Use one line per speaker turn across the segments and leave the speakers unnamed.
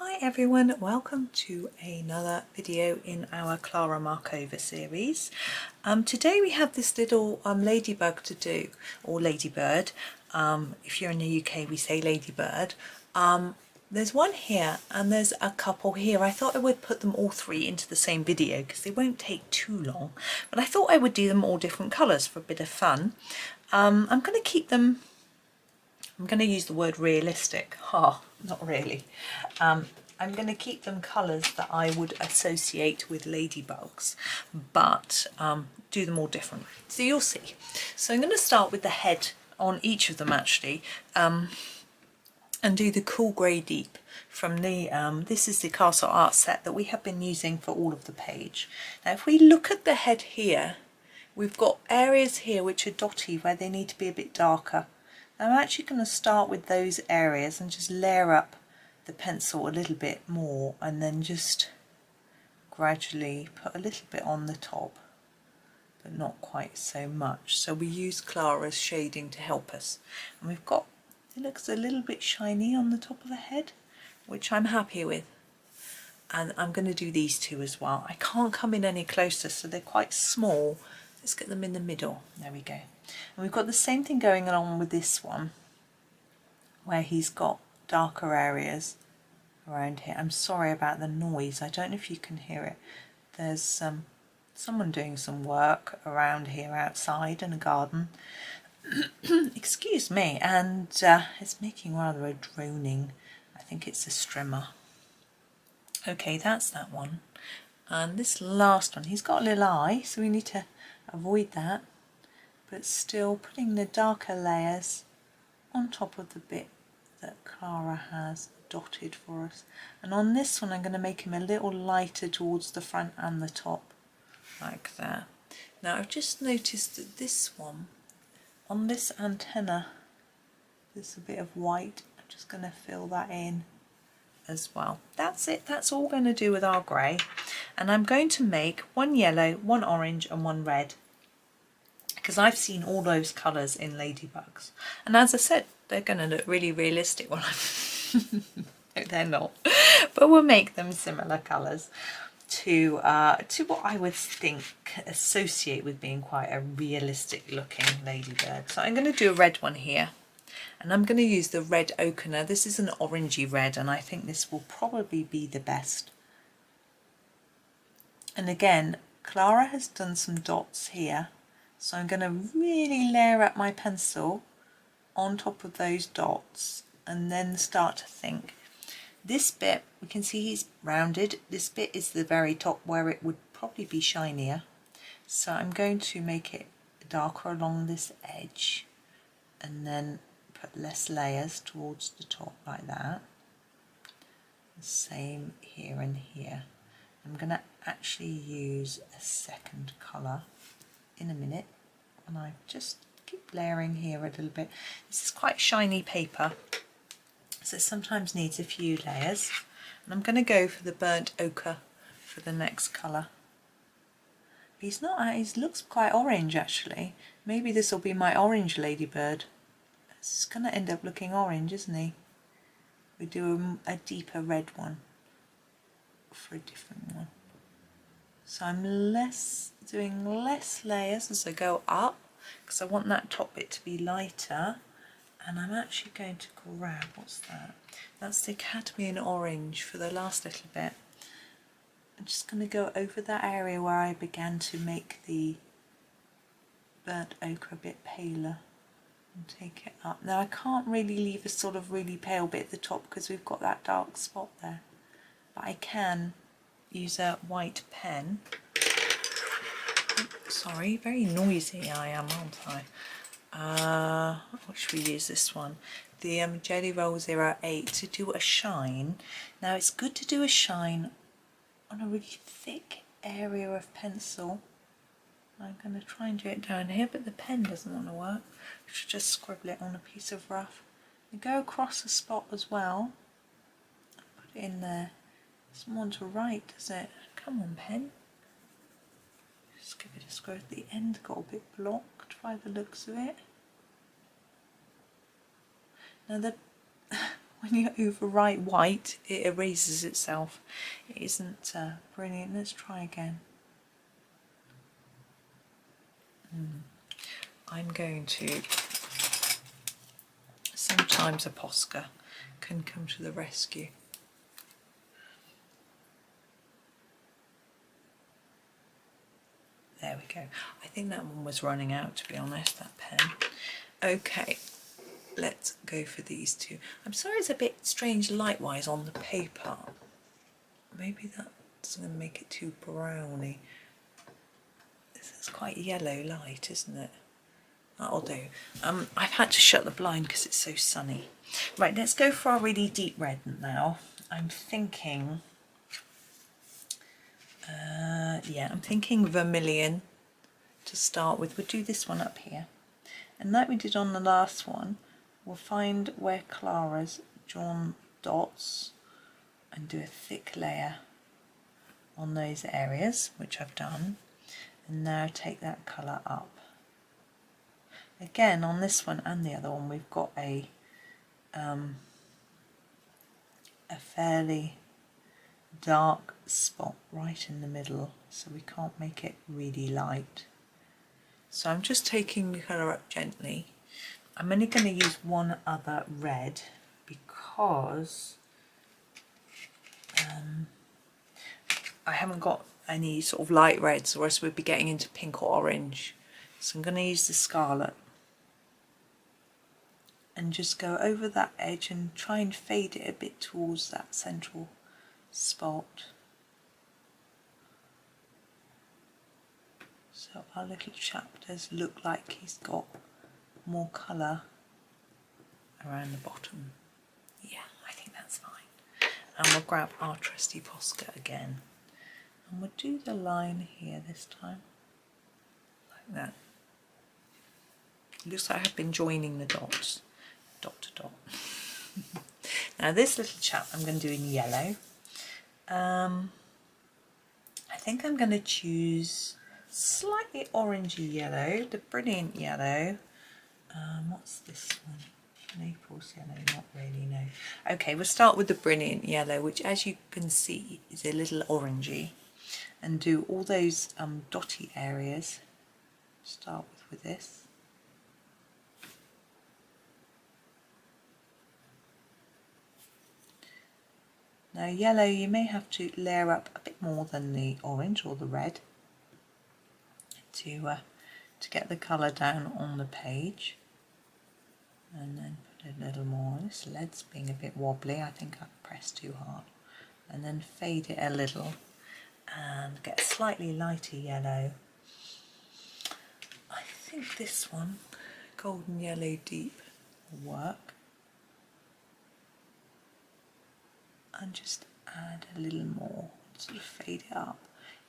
Hi everyone, welcome to another video in our Klara Markova series. Today we have this little ladybug to do, or ladybird. If you're in the UK we say ladybird. There's one here and there's a couple here. I thought I would put them all three into the same video because they won't take too long, but I thought I would do them all different colours for a bit of fun. I'm going to keep them, I'm going to use the word realistic. Not really. I'm going to keep them colours that I would associate with ladybugs, but do them all different. So you'll see. So I'm going to start with the head on each of them actually, and do the cool grey deep from the, this is the Castle Art set that we have been using for all of the page. Now if we look at the head here, we've got areas here which are dotty where they need to be a bit darker. I'm actually going to start with those areas and just layer up the pencil a little bit more and then just gradually put a little bit on the top, but not quite so much. So we use Klara's shading to help us. And we've got, it looks a little bit shiny on the top of the head, which I'm happy with. And I'm going to do these two as well. I can't come in any closer, so they're quite small. Let's get them in the middle. There we go. And we've got the same thing going on with this one, where he's got darker areas around here. I'm sorry about the noise. I don't know if you can hear it. There's someone doing some work around here outside in a garden. Excuse me. And it's making rather a droning. I think it's a strimmer. Okay, that's that one. And this last one, he's got a little eye, so we need to avoid that. But still putting the darker layers on top of the bit that Klara has dotted for us. And on this one I'm going to make him a little lighter towards the front and the top, like that. Now I've just noticed that this one, on this antenna, there's a bit of white. I'm just going to fill that in as well. That's it, that's all we're going to do with our grey. And I'm going to make one yellow, one orange and one red, because I've seen all those colours in Ladybugs. And as I said, they're going to look really realistic when I'm... No, they're not. But we'll make them similar colours to what I would think associate with being quite a realistic looking ladybird. So I'm going to do a red one here. And I'm going to use the red ochre. Now this is an orangey red and I think this will probably be the best. And again, Klara has done some dots here. So I'm going to really layer up my pencil on top of those dots and then start to think. This bit, we can see he's rounded. This bit is the very top where it would probably be shinier. So I'm going to make it darker along this edge and then put less layers towards the top like that. The same here and here. I'm going to actually use a second colour in a minute, and I just keep layering here a little bit. This is quite shiny paper, so it sometimes needs a few layers. And I'm going to go for the burnt ochre for the next colour. He looks quite orange actually. Maybe this will be my orange ladybird. It's going to end up looking orange, isn't he? We do a deeper red one for a different one. So I'm doing less layers as I go up because I want that top bit to be lighter. And I'm actually going to grab, what's that? That's the Cadmium orange for the last little bit. I'm just going to go over that area where I began to make the burnt ochre a bit paler and take it up. Now I can't really leave a sort of really pale bit at the top because we've got that dark spot there. But I can use a white pen. Oops, sorry, very noisy I am, aren't I? What should we use this one? The Jelly Roll 08 to do a shine. Now it's good to do a shine on a really thick area of pencil. I'm going to try and do it down here, but the pen doesn't want to work. I should just scribble it on a piece of rough. You go across the spot as well. Put it in there. Doesn't want to write, does it? Come on, pen. Just give it a screw. The end got a bit blocked by the looks of it. Now when you overwrite white, it erases itself. It isn't brilliant. Let's try again. I'm going to, sometimes a Posca can come to the rescue. There we go. I think that one was running out, to be honest, that pen. Okay, let's go for these two. I'm sorry it's a bit strange light-wise on the paper. Maybe that's going to make it too browny. This is quite yellow light, isn't it? That'll do. I've had to shut the blind because it's so sunny. Right, let's go for our really deep red now. I'm thinking... I'm thinking Vermillion to start with. We'll do this one up here. And like we did on the last one, we'll find where Klara's drawn dots and do a thick layer on those areas, which I've done. And now take that colour up. Again, on this one and the other one, we've got a fairly dark spot right in the middle, so we can't make it really light. So I'm just taking the colour up gently. I'm only going to use one other red because I haven't got any sort of light reds, or else we'd be getting into pink or orange. So I'm going to use the Scarlet and just go over that edge and try and fade it a bit towards that central spot. So our little chap does look like he's got more colour around the bottom. Yeah, I think that's fine. And we'll grab our trusty Posca again. And we'll do the line here this time. Like that. It looks like I've been joining the dots. Dot to dot. Now this little chap I'm going to do in yellow. I think I'm going to choose slightly orangey yellow, the brilliant yellow. What's this one? Naples yellow, not really, no. Okay, we'll start with the brilliant yellow, which as you can see is a little orangey, and do all those dotty areas. Start with this. Now yellow, you may have to layer up a bit more than the orange or the red to get the colour down on the page. And then put a little more. This lead's being a bit wobbly, I think I've pressed too hard. And then fade it a little and get a slightly lighter yellow. I think this one, golden yellow deep, will work. And just add a little more, sort of fade it up.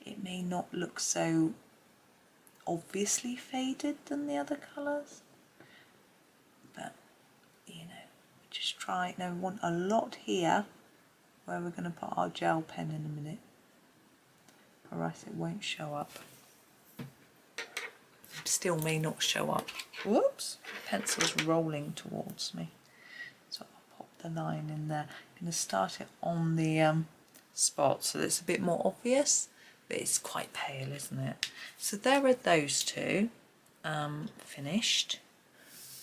It may not look so obviously faded than the other colours, but you know, just try it. Now we want a lot here where we're going to put our gel pen in a minute, or else it won't show up. Still may not show up. Whoops, the pencil's rolling towards me. So I'll pop the line in there. I'm going to start it on the spot so that it's a bit more obvious, but it's quite pale, isn't it? So there are those two finished,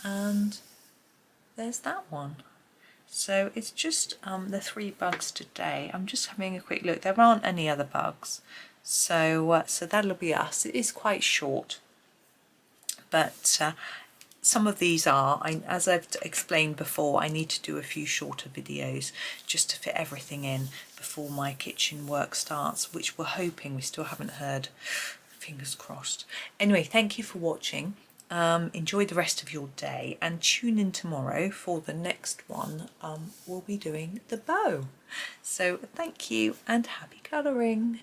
and there's that one. So it's just the 3 bugs today. I'm just having a quick look. There aren't any other bugs, so so that'll be us. It is quite short, but some of these are, as I've explained before, I need to do a few shorter videos just to fit everything in before my kitchen work starts, which we're hoping, we still haven't heard, fingers crossed. Anyway, thank you for watching. Enjoy the rest of your day and tune in tomorrow for the next one. We'll be doing the bow. So thank you and happy colouring.